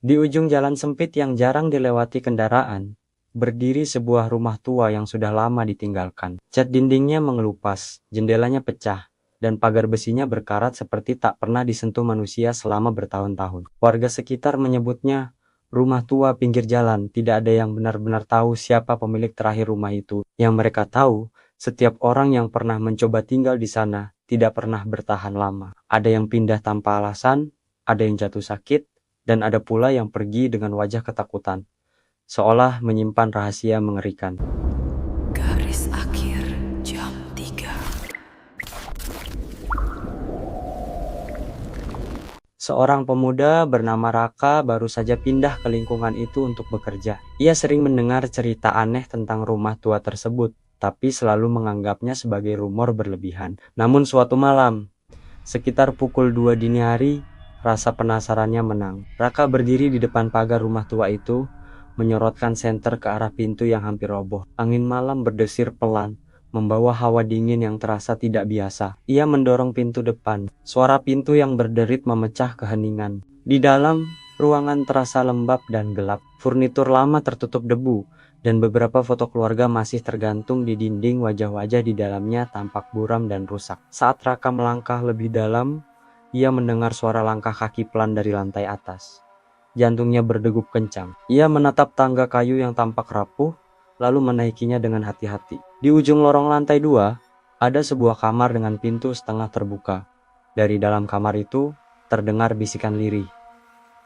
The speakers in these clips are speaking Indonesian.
Di ujung jalan sempit yang jarang dilewati kendaraan, berdiri sebuah rumah tua yang sudah lama ditinggalkan. Cat dindingnya mengelupas, jendelanya pecah, dan pagar besinya berkarat seperti tak pernah disentuh manusia selama bertahun-tahun. Warga sekitar menyebutnya rumah tua pinggir jalan. Tidak ada yang benar-benar tahu siapa pemilik terakhir rumah itu. Yang mereka tahu, setiap orang yang pernah mencoba tinggal di sana tidak pernah bertahan lama. Ada yang pindah tanpa alasan, ada yang jatuh sakit, dan ada pula yang pergi dengan wajah ketakutan, seolah menyimpan rahasia mengerikan. Garis akhir jam 3. Seorang pemuda bernama Raka baru saja pindah ke lingkungan itu untuk bekerja. Ia sering mendengar cerita aneh tentang rumah tua tersebut, tapi selalu menganggapnya sebagai rumor berlebihan. Namun suatu malam, sekitar pukul 2 dini hari, rasa penasarannya menang. Raka berdiri di depan pagar rumah tua itu, menyorotkan senter ke arah pintu yang hampir roboh. Angin malam berdesir pelan, membawa hawa dingin yang terasa tidak biasa. Ia mendorong pintu depan. Suara pintu yang berderit memecah keheningan. Di dalam, ruangan terasa lembab dan gelap. Furnitur lama tertutup debu, dan beberapa foto keluarga masih tergantung di dinding. Wajah-wajah di dalamnya tampak buram dan rusak. Saat Raka melangkah lebih dalam, ia mendengar suara langkah kaki pelan dari lantai atas. Jantungnya berdegup kencang. Ia menatap tangga kayu yang tampak rapuh, lalu menaikinya dengan hati-hati. Di ujung lorong lantai 2, ada sebuah kamar dengan pintu setengah terbuka. Dari dalam kamar itu, terdengar bisikan lirih.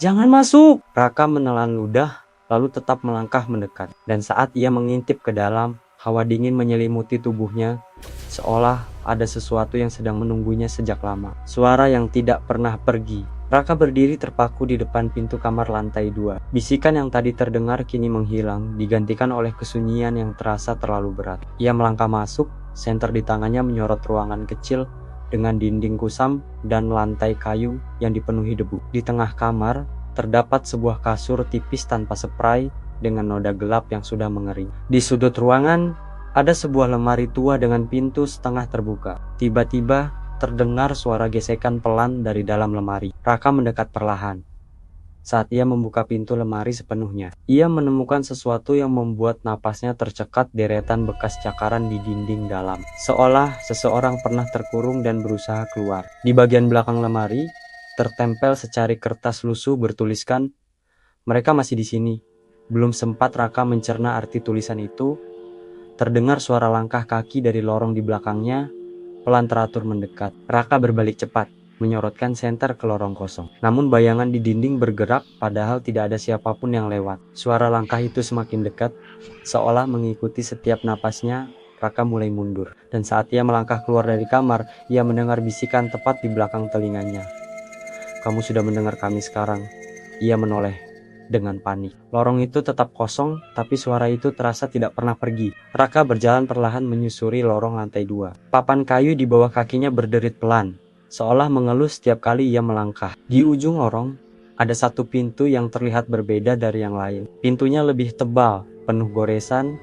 "Jangan masuk!" Raka menelan ludah, lalu tetap melangkah mendekat. Dan saat ia mengintip ke dalam, hawa dingin menyelimuti tubuhnya, seolah ada sesuatu yang sedang menunggunya sejak lama. Suara yang tidak pernah pergi. Raka berdiri terpaku di depan pintu kamar lantai 2. Bisikan yang tadi terdengar kini menghilang, digantikan oleh kesunyian yang terasa terlalu berat. Ia melangkah masuk, senter di tangannya menyorot ruangan kecil dengan dinding kusam dan lantai kayu yang dipenuhi debu. Di tengah kamar, terdapat sebuah kasur tipis tanpa spray dengan noda gelap yang sudah mengering. Di sudut ruangan, ada sebuah lemari tua dengan pintu setengah terbuka. Tiba-tiba terdengar suara gesekan pelan dari dalam lemari. Raka mendekat perlahan. Saat ia membuka pintu lemari sepenuhnya, ia menemukan sesuatu yang membuat napasnya tercekat. Deretan bekas cakaran di dinding dalam, seolah seseorang pernah terkurung dan berusaha keluar. Di bagian belakang lemari, tertempel secari kertas lusuh bertuliskan, "Mereka masih di sini." Belum sempat Raka mencerna arti tulisan itu, terdengar suara langkah kaki dari lorong di belakangnya, pelan teratur mendekat. Raka berbalik cepat, menyorotkan senter ke lorong kosong. Namun bayangan di dinding bergerak, padahal tidak ada siapapun yang lewat. Suara langkah itu semakin dekat, seolah mengikuti setiap napasnya. Raka mulai mundur, dan saat ia melangkah keluar dari kamar, ia mendengar bisikan tepat di belakang telinganya. "Kamu sudah mendengar kami sekarang." Ia menoleh dengan panik. Lorong itu tetap kosong, tapi suara itu terasa tidak pernah pergi. Raka berjalan perlahan menyusuri lorong lantai 2. Papan kayu di bawah kakinya berderit pelan, seolah mengeluh setiap kali ia melangkah. Di ujung lorong, ada satu pintu yang terlihat berbeda dari yang lain. Pintunya lebih tebal, penuh goresan,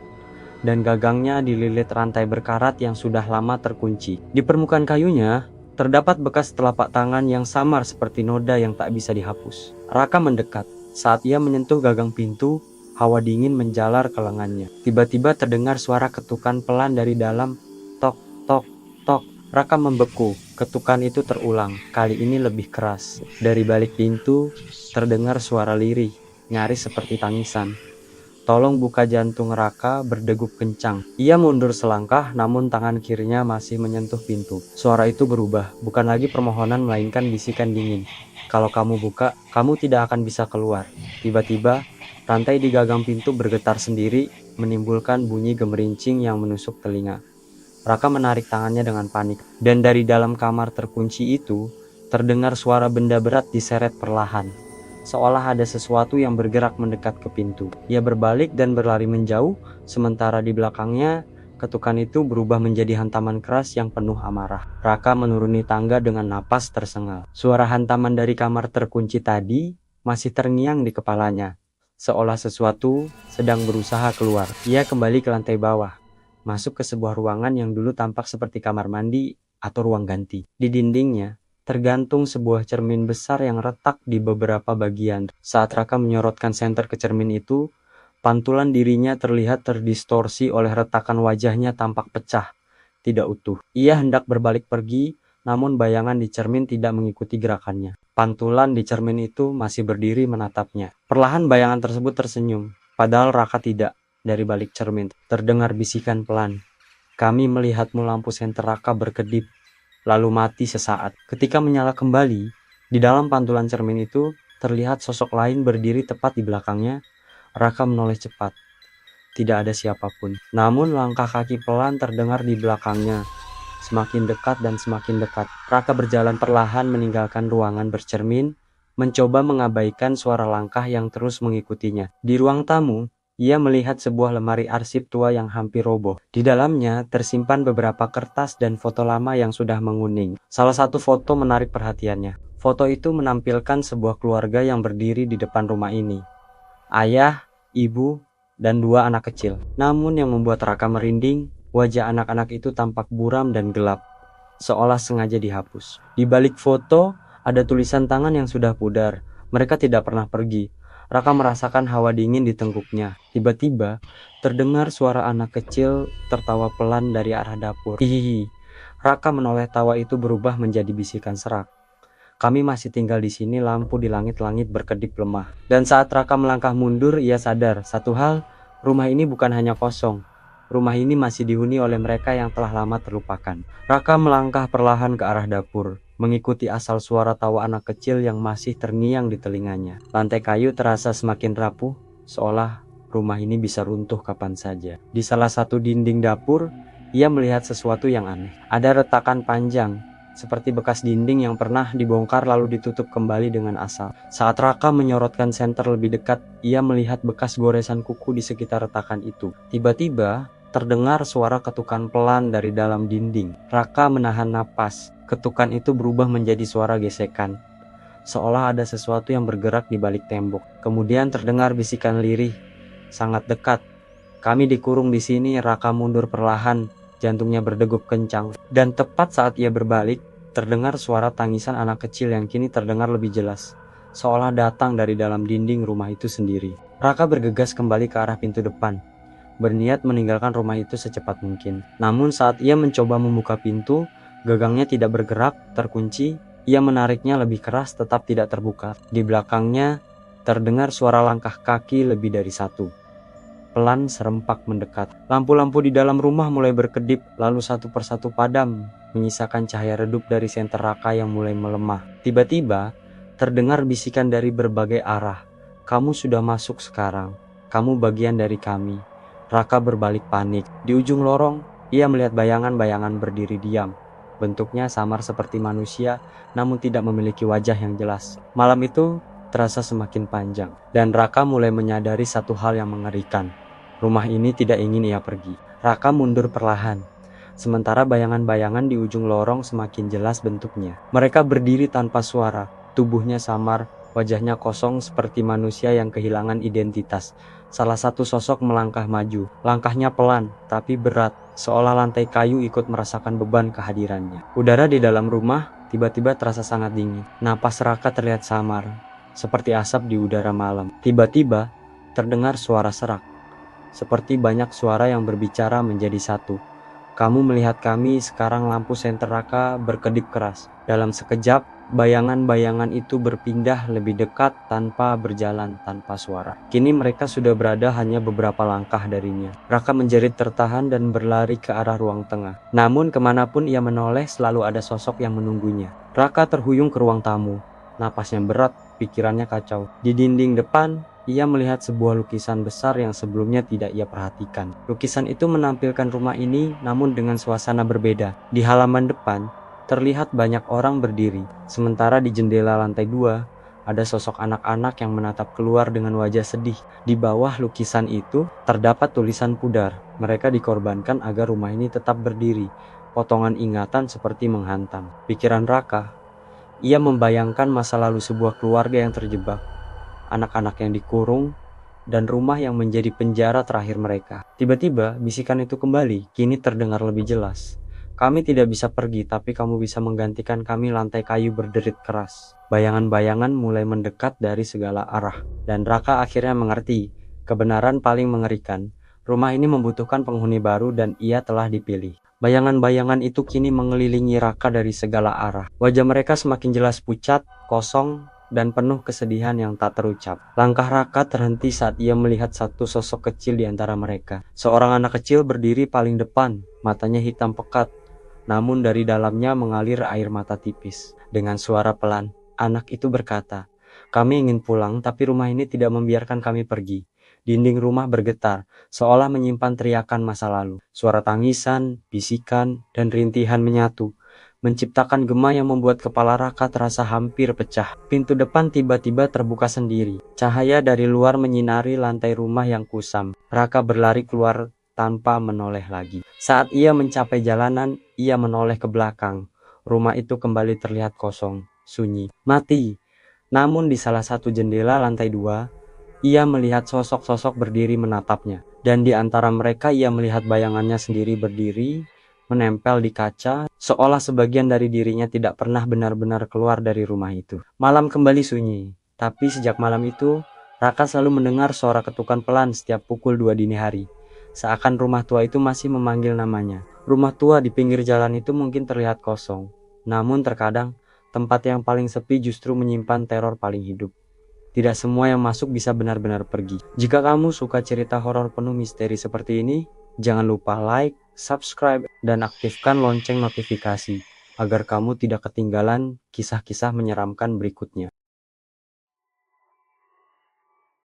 dan gagangnya dililit rantai berkarat yang sudah lama terkunci. Di permukaan kayunya, terdapat bekas telapak tangan yang samar seperti noda yang tak bisa dihapus. Raka mendekat. Saat ia menyentuh gagang pintu, hawa dingin menjalar ke lengannya. Tiba-tiba terdengar suara ketukan pelan dari dalam. Tok, tok, tok. Raka membeku. Ketukan itu terulang, kali ini lebih keras. Dari balik pintu, terdengar suara lirih, nyaris seperti tangisan. "Tolong buka." Jantung Raka berdegup kencang. Ia mundur selangkah, namun tangan kirinya masih menyentuh pintu. Suara itu berubah, bukan lagi permohonan melainkan bisikan dingin. "Kalau kamu buka, kamu tidak akan bisa keluar." Tiba-tiba, rantai di gagang pintu bergetar sendiri, menimbulkan bunyi gemerincing yang menusuk telinga. Raka menarik tangannya dengan panik, dan dari dalam kamar terkunci itu, terdengar suara benda berat diseret perlahan, seolah ada sesuatu yang bergerak mendekat ke pintu. Ia berbalik dan berlari menjauh, sementara di belakangnya, ketukan itu berubah menjadi hantaman keras yang penuh amarah. Raka menuruni tangga dengan napas tersengal. Suara hantaman dari kamar terkunci tadi masih terngiang di kepalanya, seolah sesuatu sedang berusaha keluar. Ia kembali ke lantai bawah, masuk ke sebuah ruangan yang dulu tampak seperti kamar mandi atau ruang ganti. Di dindingnya, tergantung sebuah cermin besar yang retak di beberapa bagian. Saat Raka menyorotkan senter ke cermin itu, pantulan dirinya terlihat terdistorsi oleh retakan wajahnya tampak pecah, tidak utuh. Ia hendak berbalik pergi, namun bayangan di cermin tidak mengikuti gerakannya. Pantulan di cermin itu masih berdiri menatapnya. Perlahan bayangan tersebut tersenyum, padahal Raka tidak. Dari balik cermin, terdengar bisikan pelan. Kami melihatmu, lampu senter Raka berkedip, lalu mati sesaat. Ketika menyala kembali, di dalam pantulan cermin itu, terlihat sosok lain berdiri tepat di belakangnya. Raka menoleh cepat. Tidak ada siapapun. Namun langkah kaki pelan terdengar di belakangnya. Semakin dekat dan semakin dekat. Raka berjalan perlahan meninggalkan ruangan bercermin, mencoba mengabaikan suara langkah yang terus mengikutinya. Di ruang tamu, ia melihat sebuah lemari arsip tua yang hampir roboh. Di dalamnya tersimpan beberapa kertas dan foto lama yang sudah menguning. Salah satu foto menarik perhatiannya. Foto itu menampilkan sebuah keluarga yang berdiri di depan rumah ini. Ayah, ibu, dan dua anak kecil. Namun yang membuat Raka merinding, wajah anak-anak itu tampak buram dan gelap, seolah sengaja dihapus. Di balik foto, ada tulisan tangan yang sudah pudar. Mereka tidak pernah pergi. Raka merasakan hawa dingin di tengkuknya. Tiba-tiba, terdengar suara anak kecil tertawa pelan dari arah dapur. Hihihi. Raka menoleh, tawa itu berubah menjadi bisikan serak. Kami masih tinggal di sini, lampu di langit-langit berkedip lemah. Dan saat Raka melangkah mundur, ia sadar satu hal, rumah ini bukan hanya kosong. Rumah ini masih dihuni oleh mereka yang telah lama terlupakan. Raka melangkah perlahan ke arah dapur, mengikuti asal suara tawa anak kecil yang masih terngiang di telinganya. Lantai kayu terasa semakin rapuh, seolah rumah ini bisa runtuh kapan saja. Di salah satu dinding dapur, ia melihat sesuatu yang aneh. Ada retakan panjang, seperti bekas dinding yang pernah dibongkar lalu ditutup kembali dengan asal. Saat Raka menyorotkan senter lebih dekat, ia melihat bekas goresan kuku di sekitar retakan itu. Tiba-tiba, terdengar suara ketukan pelan dari dalam dinding. Raka menahan napas. Ketukan itu berubah menjadi suara gesekan, seolah ada sesuatu yang bergerak di balik tembok. Kemudian terdengar bisikan lirih, sangat dekat. Kami dikurung di sini. Raka mundur perlahan, jantungnya berdegup kencang. Dan tepat saat ia berbalik, terdengar suara tangisan anak kecil yang kini terdengar lebih jelas, seolah datang dari dalam dinding rumah itu sendiri. Raka bergegas kembali ke arah pintu depan, berniat meninggalkan rumah itu secepat mungkin. Namun saat ia mencoba membuka pintu, gagangnya tidak bergerak, terkunci. Ia menariknya lebih keras, tetap tidak terbuka. Di belakangnya terdengar suara langkah kaki lebih dari satu. Pelan serempak mendekat. Lampu-lampu di dalam rumah mulai berkedip, lalu satu persatu padam, menyisakan cahaya redup dari senter Raka yang mulai melemah. Tiba-tiba terdengar bisikan dari berbagai arah. Kamu sudah masuk sekarang. Kamu bagian dari kami. Raka berbalik panik. Di ujung lorong, ia melihat bayangan-bayangan berdiri diam. Bentuknya samar seperti manusia, namun tidak memiliki wajah yang jelas. Malam itu terasa semakin panjang, dan Raka mulai menyadari satu hal yang mengerikan. Rumah ini tidak ingin ia pergi. Raka mundur perlahan, sementara bayangan-bayangan di ujung lorong semakin jelas bentuknya. Mereka berdiri tanpa suara, tubuhnya samar, wajahnya kosong seperti manusia yang kehilangan identitas. Salah satu sosok melangkah maju. Langkahnya pelan, tapi berat, seolah lantai kayu ikut merasakan beban kehadirannya. Udara di dalam rumah tiba-tiba terasa sangat dingin. Napas Raka terlihat samar, seperti asap di udara malam. Tiba-tiba terdengar suara serak, seperti banyak suara yang berbicara menjadi satu. Kamu melihat kami sekarang. Lampu senter Raka berkedip keras. Dalam sekejap, bayangan-bayangan itu berpindah lebih dekat tanpa berjalan, tanpa suara. Kini mereka sudah berada hanya beberapa langkah darinya. Raka menjerit tertahan dan berlari ke arah ruang tengah. Namun kemanapun ia menoleh, selalu ada sosok yang menunggunya. Raka terhuyung ke ruang tamu. Napasnya berat, pikirannya kacau. Di dinding depan, ia melihat sebuah lukisan besar yang sebelumnya tidak ia perhatikan. Lukisan itu menampilkan rumah ini, namun dengan suasana berbeda. Di halaman depan, terlihat banyak orang berdiri. Sementara di jendela lantai 2, ada sosok anak-anak yang menatap keluar dengan wajah sedih. Di bawah lukisan itu, terdapat tulisan pudar. Mereka dikorbankan agar rumah ini tetap berdiri. Potongan ingatan seperti menghantam pikiran Raka. Ia membayangkan masa lalu sebuah keluarga yang terjebak, anak-anak yang dikurung, dan rumah yang menjadi penjara terakhir mereka. Tiba-tiba bisikan itu kembali, kini terdengar lebih jelas. Kami tidak bisa pergi, tapi kamu bisa menggantikan kami." Lantai kayu berderit keras. Bayangan-bayangan mulai mendekat dari segala arah. Dan Raka akhirnya mengerti kebenaran paling mengerikan. Rumah ini membutuhkan penghuni baru dan ia telah dipilih. Bayangan-bayangan itu kini mengelilingi Raka dari segala arah. Wajah mereka semakin jelas pucat, kosong, dan penuh kesedihan yang tak terucap. Langkah Raka terhenti saat ia melihat satu sosok kecil di antara mereka. Seorang anak kecil berdiri paling depan, matanya hitam pekat, namun dari dalamnya mengalir air mata tipis. Dengan suara pelan, anak itu berkata, "Kami ingin pulang, tapi rumah ini tidak membiarkan kami pergi." Dinding rumah bergetar, seolah menyimpan teriakan masa lalu. Suara tangisan, bisikan, dan rintihan menyatu, menciptakan gema yang membuat kepala Raka terasa hampir pecah. Pintu depan tiba-tiba terbuka sendiri. Cahaya dari luar menyinari lantai rumah yang kusam. Raka berlari keluar tanpa menoleh lagi. Saat ia mencapai jalanan, ia menoleh ke belakang. Rumah itu kembali terlihat kosong, sunyi, mati. Namun di salah satu jendela lantai 2, ia melihat sosok-sosok berdiri menatapnya. Dan di antara mereka ia melihat bayangannya sendiri berdiri, menempel di kaca, seolah sebagian dari dirinya tidak pernah benar-benar keluar dari rumah itu. Malam kembali sunyi, tapi sejak malam itu, Raka selalu mendengar suara ketukan pelan setiap pukul 2 dini hari. Seakan rumah tua itu masih memanggil namanya. Rumah tua di pinggir jalan itu mungkin terlihat kosong, namun terkadang tempat yang paling sepi justru menyimpan teror paling hidup. Tidak semua yang masuk bisa benar-benar pergi. Jika kamu suka cerita horor penuh misteri seperti ini, jangan lupa like, subscribe, dan aktifkan lonceng notifikasi agar kamu tidak ketinggalan kisah-kisah menyeramkan berikutnya.